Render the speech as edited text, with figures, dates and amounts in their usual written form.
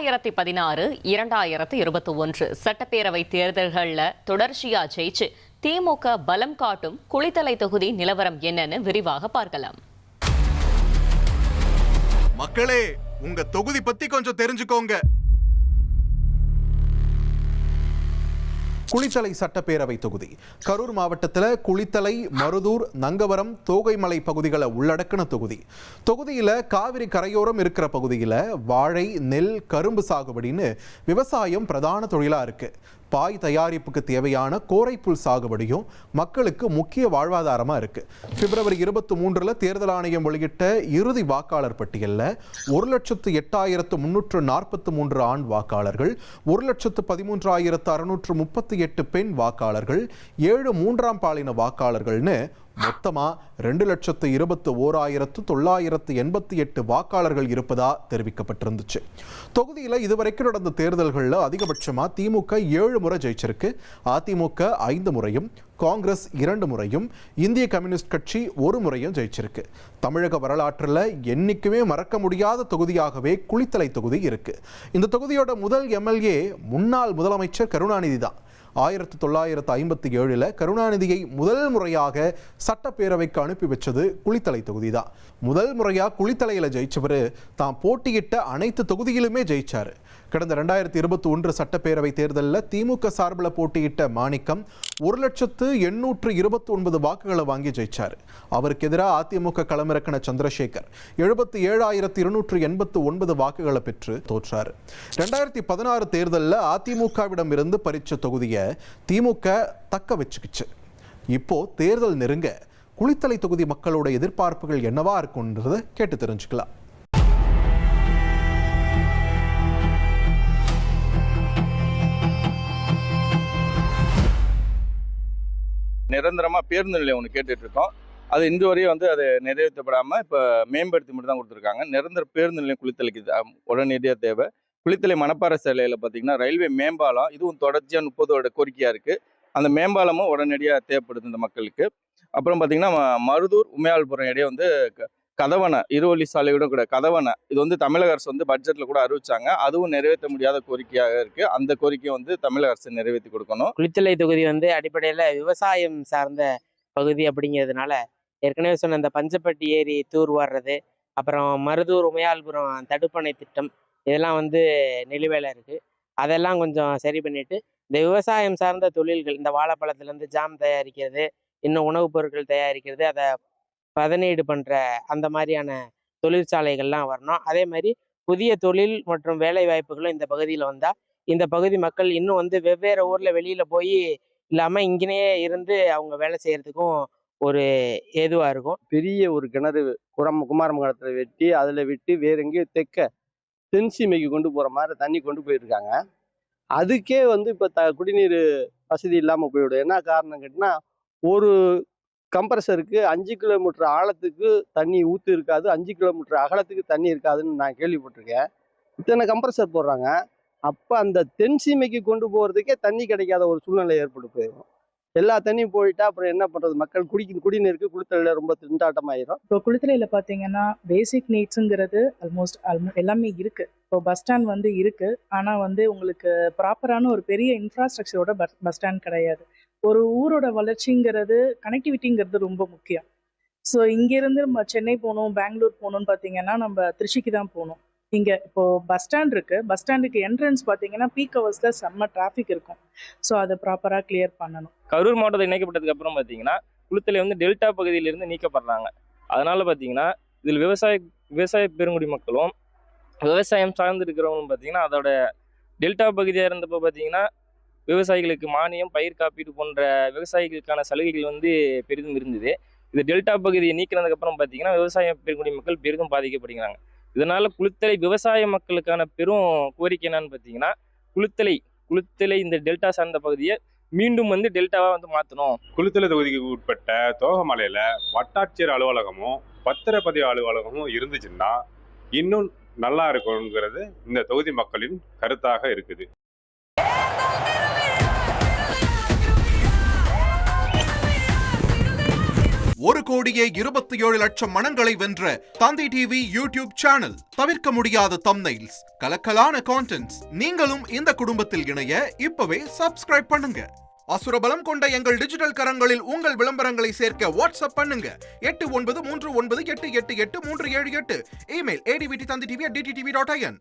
2016, 2021 சட்டப்பேரவை தேர்தல்களில் தொடர்ச்சியா ஜெயிச்சு திமுக பலம் காட்டும் குளித்தலை தொகுதி நிலவரம் என்னன்னு விரிவாக பார்க்கலாம். மக்களே, உங்க தொகுதி பத்தி கொஞ்சம் தெரிஞ்சுக்கோங்க. குளித்தலை சட்டப்பேரவை தொகுதி கரூர் மாவட்டத்தில் குளித்தலை, மருதூர், நங்கவரம், தோகைமலை பகுதிகளை உள்ளடக்கின தொகுதி. தொகுதியில் காவிரி கரையோரம் இருக்கிற பகுதியில் வாழை, நெல், கரும்பு சாகுபடின்னு விவசாயம் பிரதான தொழிலாக இருக்கு. பாய் தயாரிப்புக்கு தேவையான கோரைப்புல் சாகுபடியும் மக்களுக்கு முக்கிய வாழ்வாதாரமாக இருக்கு. பிப்ரவரி 23 தேர்தல் ஆணையம் வெளியிட்ட இறுதி வாக்காளர் பட்டியலில் 1,08,343 ஆண் வாக்காளர்கள், 1,13,638 பெண் வாக்காளர்கள், 7 மூன்றாம் பாலின வாக்காளர்கள்னு மொத்தமா 2,21,988 வாக்காளர்கள் இருப்பதா தெரிவிக்கப்பட்டிருந்துச்சு. தொகுதியில் இதுவரைக்கும் நடந்த தேர்தல்களில் அதிகபட்சமா திமுக 7 முறை ஜெயிச்சிருக்கு. அதிமுக 5 முறையும், காங்கிரஸ் 2 முறையும், இந்திய கம்யூனிஸ்ட் கட்சி 1 முறையும் ஜெயிச்சிருக்கு. தமிழக வரலாற்றில் என்னைக்குமே மறக்க முடியாத தொகுதியாகவே குளித்தலை தொகுதி இருக்கு. இந்த தொகுதியோட முதல் எம்எல்ஏ முன்னாள் முதலமைச்சர் கருணாநிதி தான். 1957 கருணாநிதியை முதல் முறையாக சட்டப்பேரவைக்கு அனுப்பி வச்சது குளித்தலை தொகுதி தான். முதல் முறையாக குளித்தலையில் ஜெயிச்சவர் தான் போட்டியிட்ட அனைத்து தொகுதியிலுமே ஜெயிச்சார். கடந்த 2021 சட்டப்பேரவை தேர்தலில் திமுக சார்பில் போட்டியிட்ட மாணிக்கம் 1,829 வாக்குகளை வாங்கி ஜெயிச்சார். அவருக்கு எதிராக அதிமுக களமிறக்கின சந்திரசேகர் 77,289 வாக்குகளை பெற்று தோற்றார். 2016 தேர்தலில் அதிமுகவிடம் இருந்து பறிச்ச தொகுதியை திமுக தக்க வச்சுக்கிச்சு. இப்போ தேர்தல் நெருங்க குளித்தலை தொகுதி மக்களோட எதிர்பார்ப்புகள் என்னவா இருக்குன்றதை கேட்டு தெரிஞ்சுக்கலாம். நிரந்தரமா பேருந்து நிலையம் ஒன்று கேட்டுட்டு இருக்கோம். அது இன்று வரையும் அது நிறைவேற்றப்படாமல் இப்போ மேம்படுத்தி மட்டும் தான் கொடுத்துருக்காங்க. நிரந்தர பேருந்து நிலையம் குளித்தலைக்கு உடனடியாக தேவை. குளித்தலை மணப்பாறை சாலையில் பார்த்தீங்கன்னா ரயில்வே மேம்பாலம், இதுவும் தொடர்ச்சியாக 30 வருட கோரிக்கையாக இருக்குது. அந்த மேம்பாலமும் உடனடியாக தேவைப்படுது இந்த மக்களுக்கு. அப்புறம் பார்த்தீங்கன்னா மருதூர், உமையாள்புரம் இடையே கதவணை, இருவழி சாலையுடன் கூட கதவணை, இது தமிழக அரசு பட்ஜெட்டில் கூட அறிவிச்சாங்க. அதுவும் நிறைவேற்ற முடியாத கோரிக்கையாக இருக்குது. அந்த கோரிக்கையை தமிழக அரசு நிறைவேற்றி கொடுக்கணும். குளித்தலை தொகுதி அடிப்படையில் விவசாயம் சார்ந்த பகுதி அப்படிங்கிறதுனால ஏற்கனவே சொன்ன இந்த பஞ்சப்பட்டி ஏரி தூர்வாடுறது, அப்புறம் மருதூர், உமையாள்புரம் தடுப்பணை திட்டம், இதெல்லாம் நிலுவையில் இருக்குது. அதெல்லாம் கொஞ்சம் சரி பண்ணிட்டு இந்த விவசாயம் சார்ந்த தொழில்கள், இந்த வாழைப்பழத்துலேருந்து ஜாம் தயாரிக்கிறது, இன்னும் உணவுப் பொருட்கள் தயாரிக்கிறது, அதை பதனீடு பண்ணுற அந்த மாதிரியான தொழிற்சாலைகள்லாம் வரணும். அதே மாதிரி புதிய தொழில் மற்றும் வேலை வாய்ப்புகளும் இந்த பகுதியில் வந்தால் இந்த பகுதி மக்கள் இன்னும் வெவ்வேறு ஊரில் வெளியில் போய் இல்லாமல் இங்கேயே இருந்து அவங்க வேலை செய்கிறதுக்கும் ஒரு ஏதுவாக இருக்கும். பெரிய ஒரு கிணறு குமாரமங்கலத்தில் வெட்டி அதில் விட்டு வேற எங்கேயும் தென்சீமைக்கு கொண்டு போகிற மாதிரி தண்ணி கொண்டு போயிருக்காங்க. அதுக்கே இப்போ குடிநீர் வசதி இல்லாமல் போய்விடும். என்ன காரணம் கேட்டினா, ஒரு கம்ப்ரஸருக்கு 5 கிலோமீட்டர் ஆழத்துக்கு தண்ணி ஊற்று இருக்காது, 5 கிலோமீட்டர் அகலத்துக்கு தண்ணி இருக்காதுன்னு நான் கேள்விப்பட்டிருக்கேன். இத்தனை கம்ப்ரஸர் போடுறாங்க. அப்போ அந்த தென்சீமைக்கு கொண்டு போகிறதுக்கே தண்ணி கிடைக்காத ஒரு சூழ்நிலை ஏற்பட்டு போயிடும். எல்லா தண்ணியும் போயிட்டா அப்புறம் என்ன பண்ணுறது? மக்கள் குடிநீருக்கு குளித்தலையில் ரொம்ப திண்டாட்டமாயிரும். இப்போ குளித்தலையில் பார்த்தீங்கன்னா பேசிக் நீட்ஸுங்கிறது ஆல்மோஸ்ட் எல்லாமே இருக்குது. இப்போ பஸ் ஸ்டாண்ட் இருக்குது. ஆனால் உங்களுக்கு ப்ராப்பரான ஒரு பெரிய இன்ஃப்ராஸ்ட்ரக்சரோட பஸ் ஸ்டாண்ட் கிடையாது. ஒரு ஊரோட வளர்ச்சிங்கிறது, கனெக்டிவிட்டிங்கிறது ரொம்ப முக்கியம். ஸோ இங்கேருந்து நம்ம சென்னை போகணும், பெங்களூர் போகணும்னு பார்த்தீங்கன்னா நம்ம திருச்சிக்கு தான் போகணும். இங்கே இப்போது பஸ் ஸ்டாண்ட் இருக்குது. பஸ் ஸ்டாண்டுக்கு என்ட்ரன்ஸ் பார்த்தீங்கன்னா பீக் ஹவர்ஸில் செம்ம டிராஃபிக் இருக்கும். ஸோ அதை ப்ராப்பராக கிளியர் பண்ணணும். கரூர் மாவட்டத்தில் இணைக்கப்பட்டதுக்கு அப்புறம் பார்த்தீங்கன்னா குளித்தலை டெல்டா பகுதியிலிருந்து நீக்கப்படுறாங்க. அதனால பார்த்தீங்கன்னா இதில் விவசாய பெருங்குடி மக்களும் விவசாயம் சார்ந்து இருக்கிறவங்களும் பார்த்தீங்கன்னா அதோட டெல்டா பகுதியாக இருந்தப்போ பார்த்தீங்கன்னா விவசாயிகளுக்கு மானியம், பயிர் காப்பீடு போன்ற விவசாயிகளுக்கான சலுகைகள் பெரிதும் இருந்தது. இது டெல்டா பகுதியை நீக்கினதுக்கப்புறம் பார்த்தீங்கன்னா விவசாய பெருங்குடி மக்கள் பெரிதும் பாதிக்கப்படுகிறாங்க. இதனால குளித்தலை விவசாய மக்களுக்கான பெரும் கோரிக்கை என்னன்னு பார்த்தீங்கன்னா, குளித்தலை இந்த டெல்டா சார்ந்த பகுதியை மீண்டும் டெல்டாவாக மாற்றணும். குளித்தலை தொகுதிக்கு உட்பட்ட தோகைமலையில் வட்டாட்சியர் அலுவலகமும் பத்திரப்பதிவு அலுவலகமும் இருந்துச்சுன்னா இன்னும் நல்லா இருக்குங்கிறது இந்த தொகுதி மக்களின் கருத்தாக இருக்குது. 1,27,00,000 மனங்களை வென்ற தந்தி டிவி யூடியூப் சேனல். தவிர்க்க முடியாத தம்ப்நெயில்ஸ், கலக்கலான கான்டென்ட்ஸ். நீங்களும் இந்த குடும்பத்தில் இணைய இப்பவே சப்ஸ்கிரைப் பண்ணுங்க. அசுரபலம் கொண்ட எங்கள் டிஜிட்டல் கரங்களில் உங்கள் விளம்பரங்களை சேர்க்க வாட்ஸ்அப் பண்ணுங்க. 8939888838. Email advtthanditv@dttv.in.